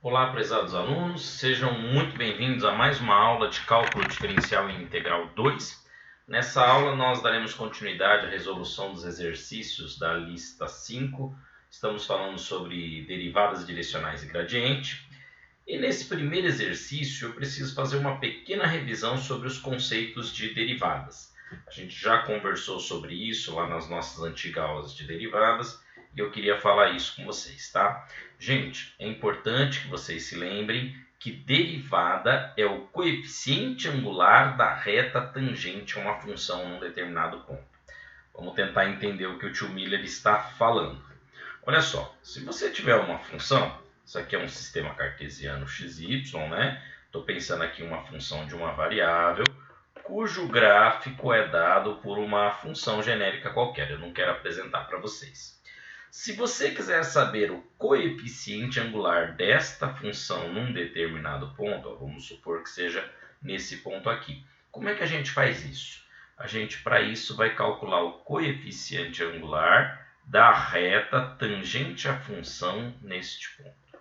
Olá, prezados alunos, sejam muito bem-vindos a mais uma aula de Cálculo Diferencial e Integral 2. Nessa aula nós daremos continuidade à resolução dos exercícios da lista 5. Estamos falando sobre derivadas direcionais e gradiente. E nesse primeiro exercício eu preciso fazer uma pequena revisão sobre os conceitos de derivadas. A gente já conversou sobre isso lá nas nossas antigas aulas de derivadas e eu queria falar isso com vocês, tá? Gente, é importante que vocês se lembrem que derivada é o coeficiente angular da reta tangente a uma função num determinado ponto. Vamos tentar entender o que o tio Miller está falando. Olha só, se você tiver uma função, isso aqui é um sistema cartesiano xy, né? Estou pensando aqui em uma função de uma variável, cujo gráfico é dado por uma função genérica qualquer. Eu não quero apresentar para vocês. Se você quiser saber o coeficiente angular desta função num determinado ponto, vamos supor que seja nesse ponto aqui. Como é que a gente faz isso? A gente, para isso, vai calcular o coeficiente angular da reta tangente à função neste ponto.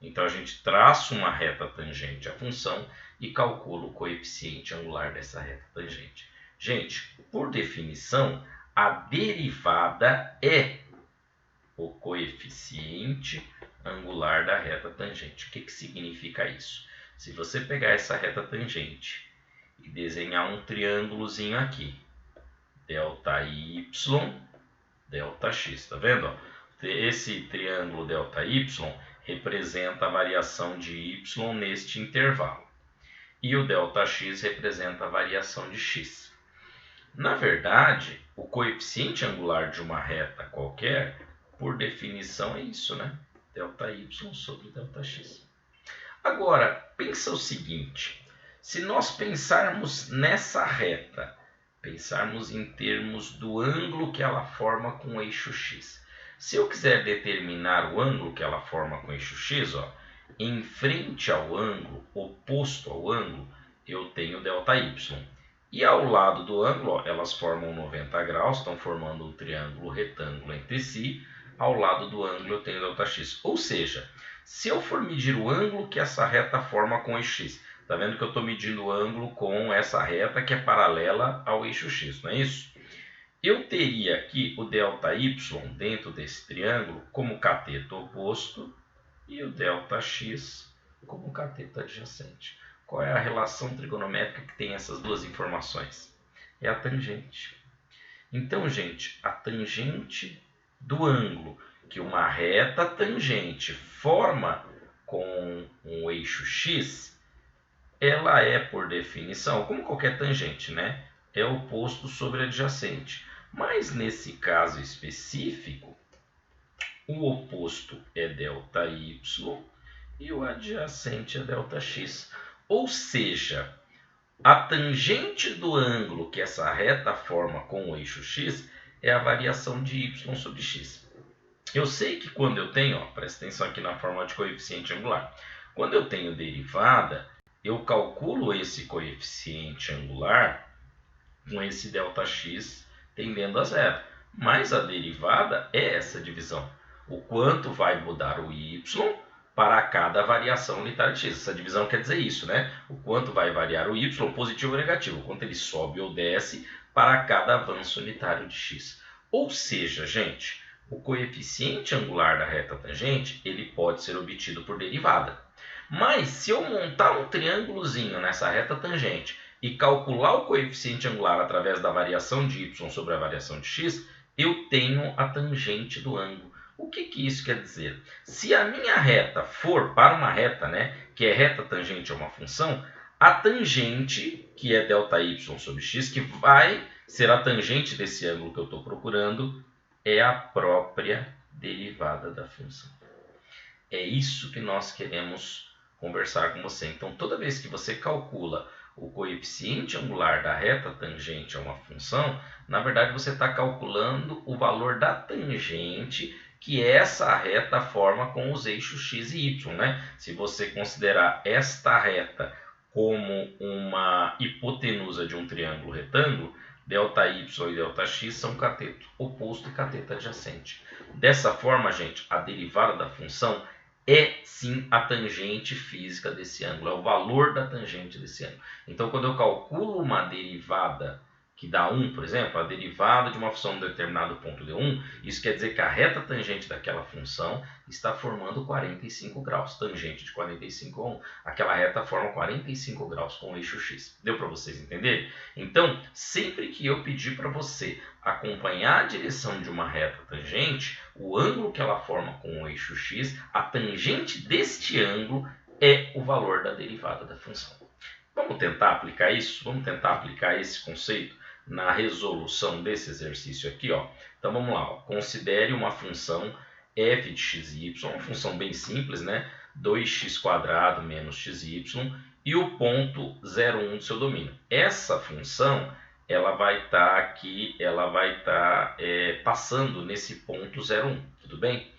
Então, a gente traça uma reta tangente à função e calcula o coeficiente angular dessa reta tangente. Gente, por definição, a derivada é o coeficiente angular da reta tangente. O que significa isso? Se você pegar essa reta tangente e desenhar um triângulozinho aqui, ΔY, ΔX, tá vendo? Esse triângulo ΔY representa a variação de y neste intervalo. E o ΔX representa a variação de x. Na verdade, o coeficiente angular de uma reta qualquer, por definição, é isso, né? ΔY sobre ΔX. Agora, pensa o seguinte. Se nós pensarmos nessa reta, pensarmos em termos do ângulo que ela forma com o eixo x. Se eu quiser determinar o ângulo que ela forma com o eixo x, ó, em frente ao ângulo, oposto ao ângulo, eu tenho ΔY. E ao lado do ângulo, ó, elas formam 90 graus, estão formando um triângulo retângulo entre si. Ao lado do ângulo eu tenho ΔX. Ou seja, se eu for medir o ângulo que essa reta forma com o eixo x, está vendo que eu estou medindo o ângulo com essa reta que é paralela ao eixo x, não é isso? Eu teria aqui o ΔY dentro desse triângulo como cateto oposto e o ΔX como cateto adjacente. Qual é a relação trigonométrica que tem essas duas informações? É a tangente. Então, gente, a tangente do ângulo que uma reta tangente forma com um eixo x, ela é, por definição, como qualquer tangente, né? É oposto sobre adjacente. Mas nesse caso específico, o oposto é ΔY e o adjacente é ΔX. Ou seja, a tangente do ângulo que essa reta forma com o eixo x é a variação de y sobre x. Eu sei que quando eu tenho, ó, presta atenção aqui na fórmula de coeficiente angular, quando eu tenho derivada, eu calculo esse coeficiente angular com esse ΔX tendendo a zero. Mas a derivada é essa divisão. O quanto vai mudar o y para cada variação unitária de x. Essa divisão quer dizer isso, né? O quanto vai variar o y, positivo ou negativo. O quanto ele sobe ou desce para cada avanço unitário de x. Ou seja, gente, o coeficiente angular da reta tangente ele pode ser obtido por derivada. Mas se eu montar um triângulozinho nessa reta tangente e calcular o coeficiente angular através da variação de y sobre a variação de x, eu tenho a tangente do ângulo. O que isso quer dizer? Se a minha reta for para uma reta, né, que é reta tangente a uma função, a tangente, que é ΔY sobre x, que vai ser a tangente desse ângulo que eu estou procurando, é a própria derivada da função. É isso que nós queremos conversar com você. Então, toda vez que você calcula o coeficiente angular da reta tangente a uma função, na verdade você está calculando o valor da tangente que essa reta forma com os eixos x e y, né? Se você considerar esta reta como uma hipotenusa de um triângulo retângulo, ΔY e ΔX são cateto oposto e cateto adjacente. Dessa forma, gente, a derivada da função é sim a tangente física desse ângulo, é o valor da tangente desse ângulo. Então, quando eu calculo uma derivada que dá 1, por exemplo, a derivada de uma função de um determinado ponto deu 1, isso quer dizer que a reta tangente daquela função está formando 45 graus. Tangente de 45 a 1. Aquela reta forma 45 graus com o eixo x. Deu para vocês entenderem? Então, sempre que eu pedir para você acompanhar a direção de uma reta tangente, o ângulo que ela forma com o eixo x, a tangente deste ângulo é o valor da derivada da função. Vamos tentar aplicar isso? Vamos tentar aplicar esse conceito na resolução desse exercício aqui, ó. Então vamos lá, ó. Considere uma função f de x e y, uma função bem simples, né? 2x² menos xy e o ponto 0,1 do seu domínio. Essa função ela vai estar aqui, ela vai estar passando nesse ponto 0,1, tudo bem?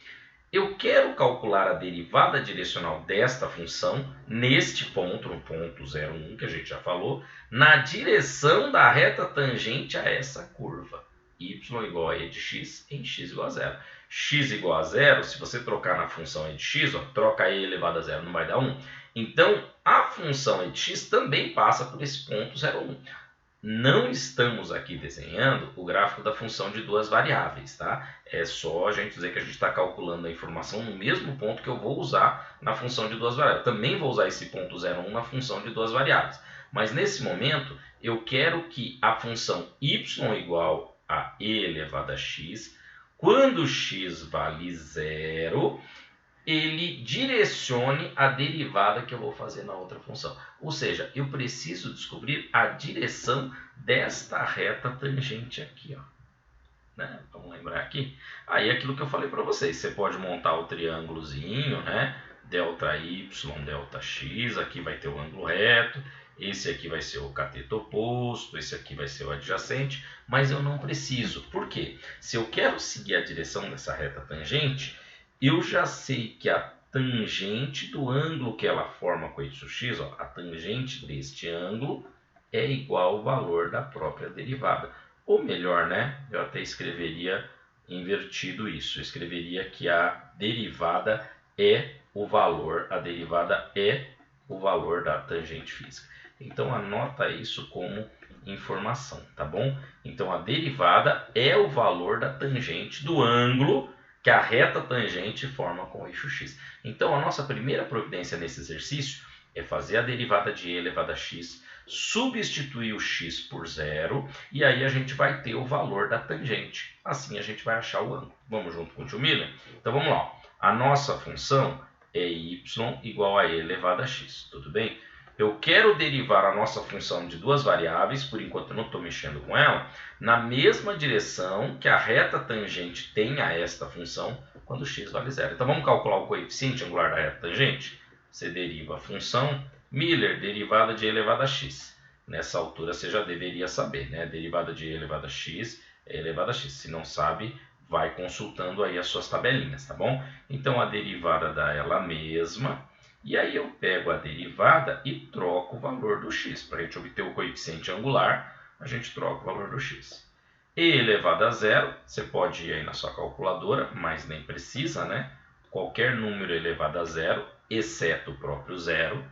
Eu quero calcular a derivada direcional desta função neste ponto, no ponto 0,1 que a gente já falou, na direção da reta tangente a essa curva. Y igual a e de x em x igual a 0. X igual a 0, se você trocar na função e de x, ó, troca e elevado a 0, não vai dar 1. Então, a função e de x também passa por esse ponto 0,1. Não estamos aqui desenhando o gráfico da função de duas variáveis, tá? É só a gente dizer que a gente está calculando a informação no mesmo ponto que eu vou usar na função de duas variáveis. Também vou usar esse ponto 0,1 na função de duas variáveis. Mas nesse momento, eu quero que a função y igual a e elevado a x, quando x vale 0, ele direcione a derivada que eu vou fazer na outra função. Ou seja, eu preciso descobrir a direção desta reta tangente aqui, ó. Né? Vamos lembrar aqui? Aí é aquilo que eu falei para vocês. Você pode montar o triângulozinho, né? Delta y, delta x, aqui vai ter o ângulo reto, esse aqui vai ser o cateto oposto, esse aqui vai ser o adjacente, mas eu não preciso. Por quê? Se eu quero seguir a direção dessa reta tangente, eu já sei que a tangente do ângulo que ela forma com eixo x, ó, a tangente deste ângulo é igual ao valor da própria derivada. Ou melhor, né? Eu até escreveria invertido isso. Eu escreveria que a derivada é o valor, da tangente física. Então anota isso como informação, tá bom? Então a derivada é o valor da tangente do ângulo que a reta tangente forma com o eixo x. Então a nossa primeira providência nesse exercício é fazer a derivada de e elevado a x, substituir o x por 0 e aí a gente vai ter o valor da tangente. Assim a gente vai achar o ângulo. Vamos junto com o tio Miller? Então vamos lá. A nossa função é y igual a e elevado a x, tudo bem? Eu quero derivar a nossa função de duas variáveis, por enquanto eu não estou mexendo com ela, na mesma direção que a reta tangente tem a esta função quando x vale 0. Então vamos calcular o coeficiente angular da reta tangente? Você deriva a função Miller, derivada de e elevado a x. Nessa altura você já deveria saber, né? Derivada de e elevado a x é elevado a x. Se não sabe, vai consultando aí as suas tabelinhas, tá bom? Então a derivada dá ela mesma. E aí eu pego a derivada e troco o valor do x. Para a gente obter o coeficiente angular, a gente troca o valor do x. E elevado a 0, você pode ir aí na sua calculadora, mas nem precisa, né? Qualquer número elevado a 0, exceto o próprio 0,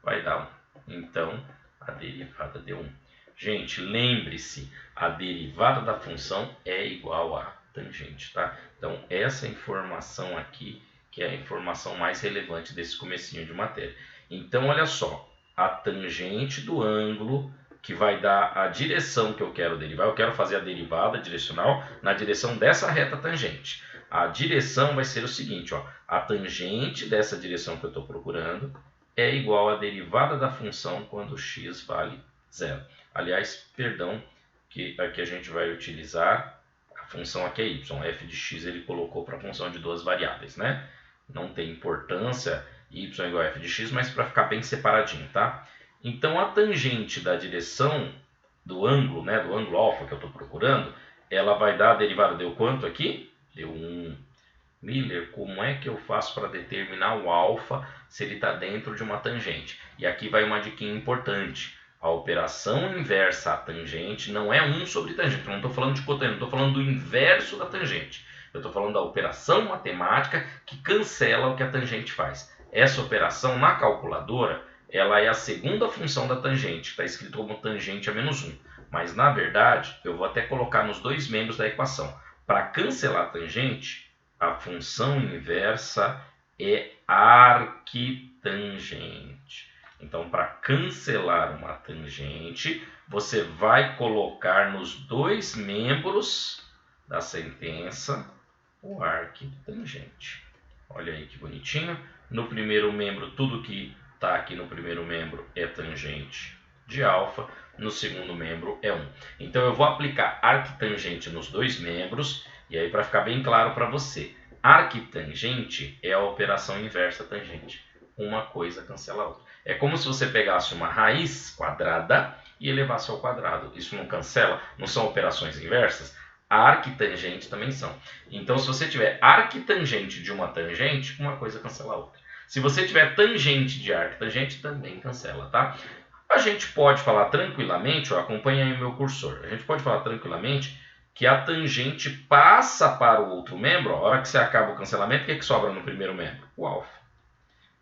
vai dar 1. Então, a derivada deu 1. Gente, lembre-se, a derivada da função é igual a tangente, tá? Então, essa informação aqui que é a informação mais relevante desse comecinho de matéria. Então, olha só, a tangente do ângulo que vai dar a direção que eu quero derivar, eu quero fazer a derivada direcional na direção dessa reta tangente. A direção vai ser o seguinte, ó, a tangente dessa direção que eu estou procurando é igual à derivada da função quando x vale 0. Aliás, perdão, que aqui a gente vai utilizar a função aqui é y, f de x ele colocou para a função de duas variáveis, né? Não tem importância y igual a f de x, mas para ficar bem separadinho, tá? Então, a tangente da direção do ângulo, né, do ângulo alfa que eu estou procurando, ela vai dar a derivada, deu quanto aqui? Deu 1. Miller, como é que eu faço para determinar o alfa se ele está dentro de uma tangente? E aqui vai uma dica importante. A operação inversa à tangente não é 1 sobre tangente. Eu não estou falando de cotangente, estou falando do inverso da tangente. Eu estou falando da operação matemática que cancela o que a tangente faz. Essa operação na calculadora, ela é a segunda função da tangente, está escrito como tangente a menos 1. Mas na verdade, eu vou até colocar nos dois membros da equação. Para cancelar a tangente, a função inversa é arquitangente. Então, para cancelar uma tangente, você vai colocar nos dois membros da sentença o arquitangente. Olha aí que bonitinho. No primeiro membro, tudo que está aqui no primeiro membro é tangente de alfa. No segundo membro é 1. Então, eu vou aplicar arquitangente nos dois membros. E aí, para ficar bem claro para você, arquitangente é a operação inversa tangente. Uma coisa cancela a outra. É como se você pegasse uma raiz quadrada e elevasse ao quadrado. Isso não cancela? Não são operações inversas? A arquitangente também são. Então, se você tiver arquitangente de uma tangente, uma coisa cancela a outra. Se você tiver tangente de arquitangente, também cancela, tá? A gente pode falar tranquilamente, ó, acompanha aí o meu cursor, a gente pode falar tranquilamente que a tangente passa para o outro membro. Ó, a hora que você acaba o cancelamento, o que, é que sobra no primeiro membro? O alfa.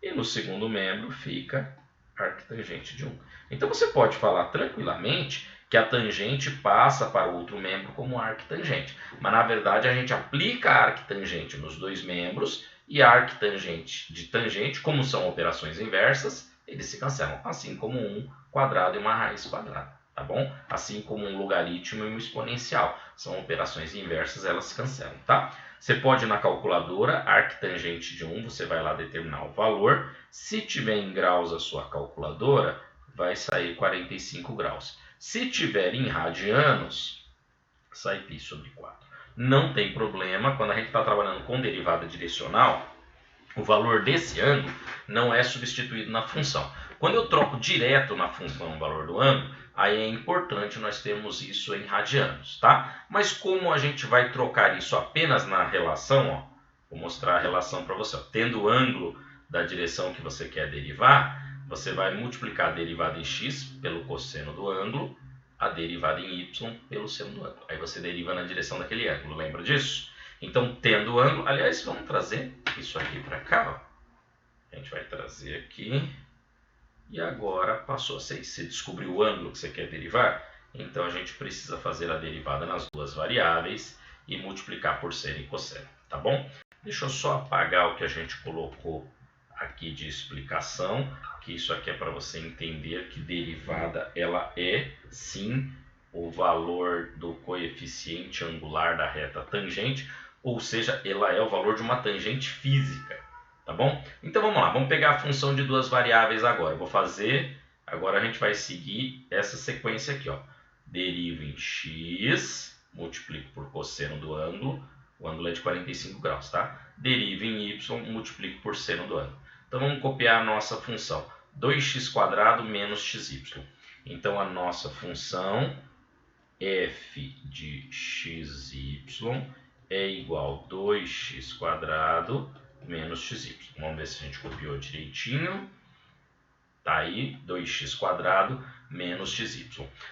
E no segundo membro fica arquitangente de 1. Então, você pode falar tranquilamente que a tangente passa para o outro membro como arquitangente. Mas, na verdade, a gente aplica a arquitangente nos dois membros e a arquitangente de tangente, como são operações inversas, eles se cancelam. Assim como um quadrado e uma raiz quadrada. Tá bom? Assim como um logaritmo e um exponencial. São operações inversas, elas se cancelam, tá? Você pode, na calculadora, arquitangente de 1, você vai lá determinar o valor. Se tiver em graus a sua calculadora, vai sair 45 graus. Se tiver em radianos, sai π sobre 4. Não tem problema, quando a gente está trabalhando com derivada direcional, o valor desse ângulo não é substituído na função. Quando eu troco direto na função o valor do ângulo, aí é importante nós termos isso em radianos, tá? Mas como a gente vai trocar isso apenas na relação, ó, vou mostrar a relação para você. Ó. Tendo o ângulo da direção que você quer derivar, você vai multiplicar a derivada em x pelo cosseno do ângulo, a derivada em y pelo seno do ângulo. Aí você deriva na direção daquele ângulo, lembra disso? Então, tendo o ângulo, aliás, vamos trazer isso aqui para cá, ó. A gente vai trazer aqui. E agora passou a ser. Você descobriu o ângulo que você quer derivar? Então a gente precisa fazer a derivada nas duas variáveis e multiplicar por seno e cosseno, tá bom? Deixa eu só apagar o que a gente colocou aqui de explicação, que isso aqui é para você entender que derivada ela é, sim, o valor do coeficiente angular da reta tangente, ou seja, ela é o valor de uma tangente física. Tá bom? Então vamos lá, vamos pegar a função de duas variáveis agora. Eu vou fazer, agora a gente vai seguir essa sequência aqui, ó. Derivo em x, multiplico por cosseno do ângulo, o ângulo é de 45 graus, tá? Derivo em y, multiplico por seno do ângulo. Então vamos copiar a nossa função, 2x² menos xy. Então a nossa função f de xy é igual a 2x² menos xy. Vamos ver se a gente copiou direitinho. Tá aí, 2x² menos xy.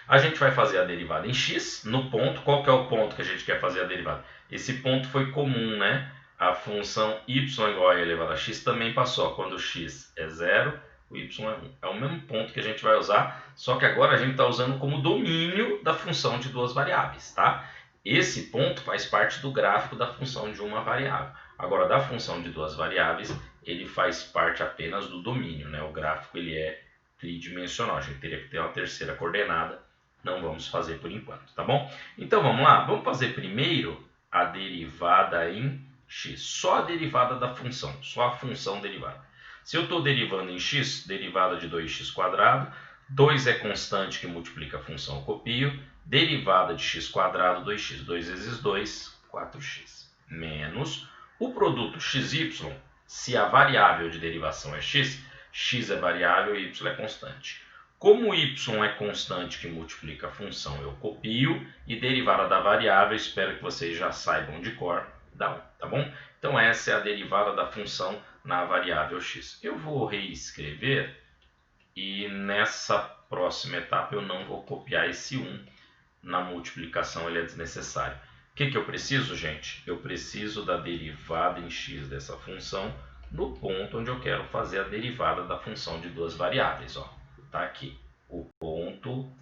A gente vai fazer a derivada em x no ponto. Qual que é o ponto que a gente quer fazer a derivada? Esse ponto foi comum, né? A função y igual a elevado a x também passou. Quando x é 0, o y é 1. É o mesmo ponto que a gente vai usar, só que agora a gente está usando como domínio da função de duas variáveis, tá? Esse ponto faz parte do gráfico da função de uma variável. Agora, da função de duas variáveis, ele faz parte apenas do domínio, né? O gráfico ele é tridimensional, a gente teria que ter uma terceira coordenada, não vamos fazer por enquanto, tá bom? Então, vamos lá, vamos fazer primeiro a derivada em x, só a derivada da função, só a função derivada. Se eu estou derivando em x, derivada de 2x², 2 é constante que multiplica a função, eu copio, derivada de x², 2x, 2 vezes 2, 4x, menos o produto xy, se a variável de derivação é x, x é variável e y é constante. Como y é constante que multiplica a função, eu copio e derivada da variável, espero que vocês já saibam de cor, dá 1, tá bom? Então essa é a derivada da função na variável x. Eu vou reescrever e nessa próxima etapa eu não vou copiar esse 1 na multiplicação, ele é desnecessário. O que eu preciso, gente? Eu preciso da derivada em x dessa função no ponto onde eu quero fazer a derivada da função de duas variáveis. Está aqui o ponto,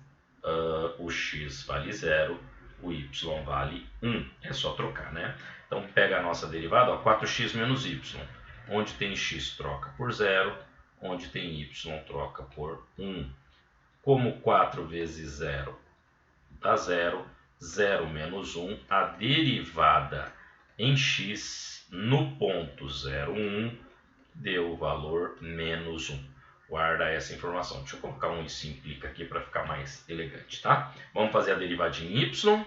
o x vale 0, o y vale 1. É só trocar, né? Então, pega a nossa derivada, 4x menos y. Onde tem x, troca por 0. Onde tem y, troca por 1. Como 4 vezes 0 dá 0, 0 menos 1, a derivada em x no ponto 0, 1 deu o valor menos 1. Guarda essa informação. Deixa eu colocar um isso implica aqui para ficar mais elegante, tá? Vamos fazer a derivadinha em y.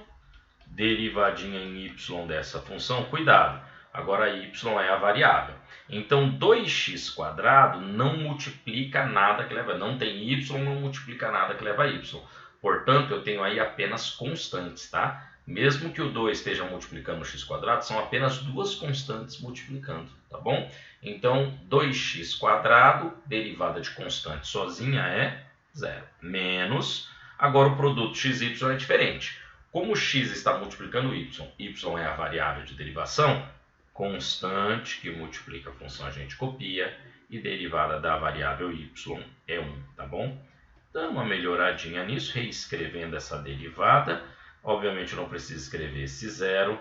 Derivadinha em y dessa função, cuidado, agora y é a variável. Então 2x² não multiplica nada que leva, não tem y, não multiplica nada que leva a y. Portanto, eu tenho aí apenas constantes, tá? Mesmo que o 2 esteja multiplicando o x², são apenas duas constantes multiplicando, tá bom? Então, 2x², derivada de constante sozinha é 0. Menos, agora o produto x e y é diferente. Como o x está multiplicando o y é a variável de derivação, constante que multiplica a função a gente copia, e derivada da variável y é 1, tá bom? Dando uma melhoradinha nisso, reescrevendo essa derivada. Obviamente eu não preciso escrever esse 0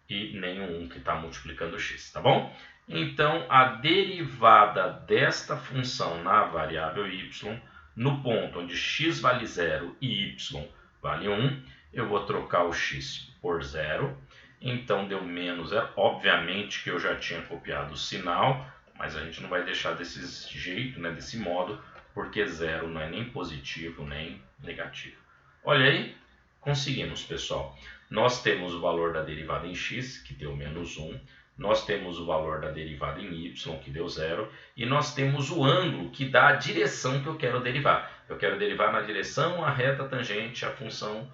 e nem o 1 que está multiplicando o x, tá bom? Então, a derivada desta função na variável y, no ponto onde x vale 0 e y vale 1, eu vou trocar o x por 0. Então, deu menos 0. Obviamente que eu já tinha copiado o sinal, mas a gente não vai deixar desse jeito, né, desse modo, porque 0 não é nem positivo nem negativo. Olha aí, conseguimos, pessoal. Nós temos o valor da derivada em x, que deu menos 1. Nós temos o valor da derivada em y, que deu 0. E nós temos o ângulo, que dá a direção que eu quero derivar. Eu quero derivar na direção, a reta tangente, a função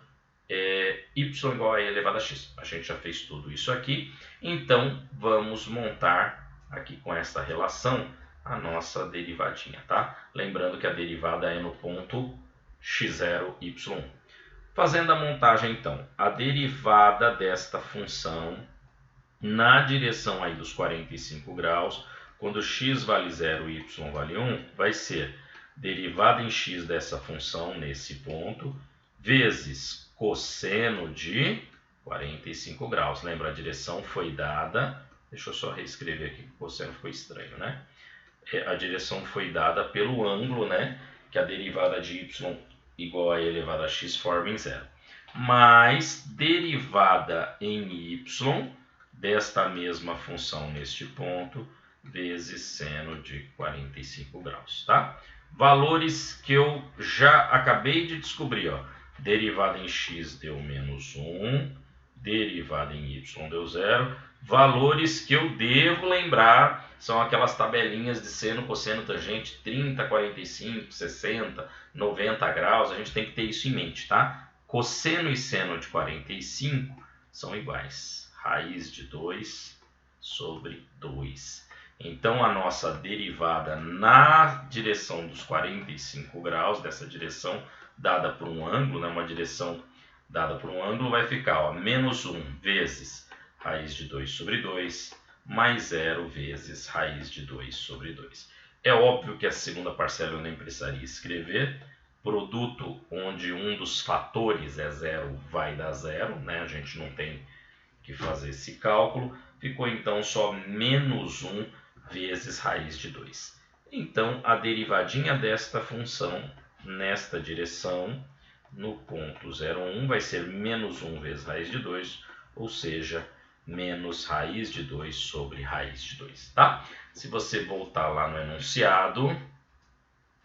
y igual a e elevado a x. A gente já fez tudo isso aqui. Então, vamos montar aqui com essa relação a nossa derivadinha, tá? Lembrando que a derivada é no ponto x0, y1. Fazendo a montagem, então, a derivada desta função na direção aí dos 45 graus, quando x vale 0 e y vale 1, vai ser derivada em x dessa função nesse ponto, vezes cosseno de 45 graus. Lembra, a direção foi dada, deixa eu só reescrever aqui, o cosseno ficou estranho, né? A direção foi dada pelo ângulo, né, que a derivada de y igual a e elevado a x forma em 0. Mais derivada em y desta mesma função neste ponto, vezes seno de 45 graus, tá? Valores que eu já acabei de descobrir, ó. Derivada em x deu menos 1, derivada em y deu 0. Valores que eu devo lembrar são aquelas tabelinhas de seno, cosseno, tangente, 30, 45, 60, 90 graus. A gente tem que ter isso em mente, tá? Cosseno e seno de 45 são iguais. Raiz de 2 sobre 2. Então, a nossa derivada na direção dos 45 graus, dessa direção dada por um ângulo, né? Uma direção dada por um ângulo, vai ficar, ó, menos 1 vezes raiz de 2 sobre 2, mais 0 vezes raiz de 2 sobre 2. É óbvio que a segunda parcela eu nem precisaria escrever. Produto onde um dos fatores é 0 vai dar 0, né? A gente não tem que fazer esse cálculo. Ficou então só menos 1 vezes raiz de 2. Então, a derivadinha desta função nesta direção, no ponto 0,1, vai ser menos 1 vezes raiz de 2, ou seja, menos raiz de 2 sobre raiz de 2, tá? Se você voltar lá no enunciado,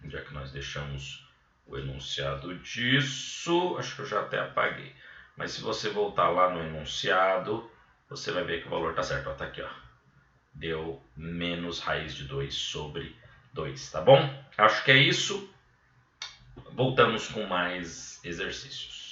onde é que nós deixamos o enunciado disso? Acho que eu já até apaguei. Mas se você voltar lá no enunciado, você vai ver que o valor está certo. Está aqui, ó. Deu menos raiz de 2 sobre 2, tá bom? Acho que é isso. Voltamos com mais exercícios.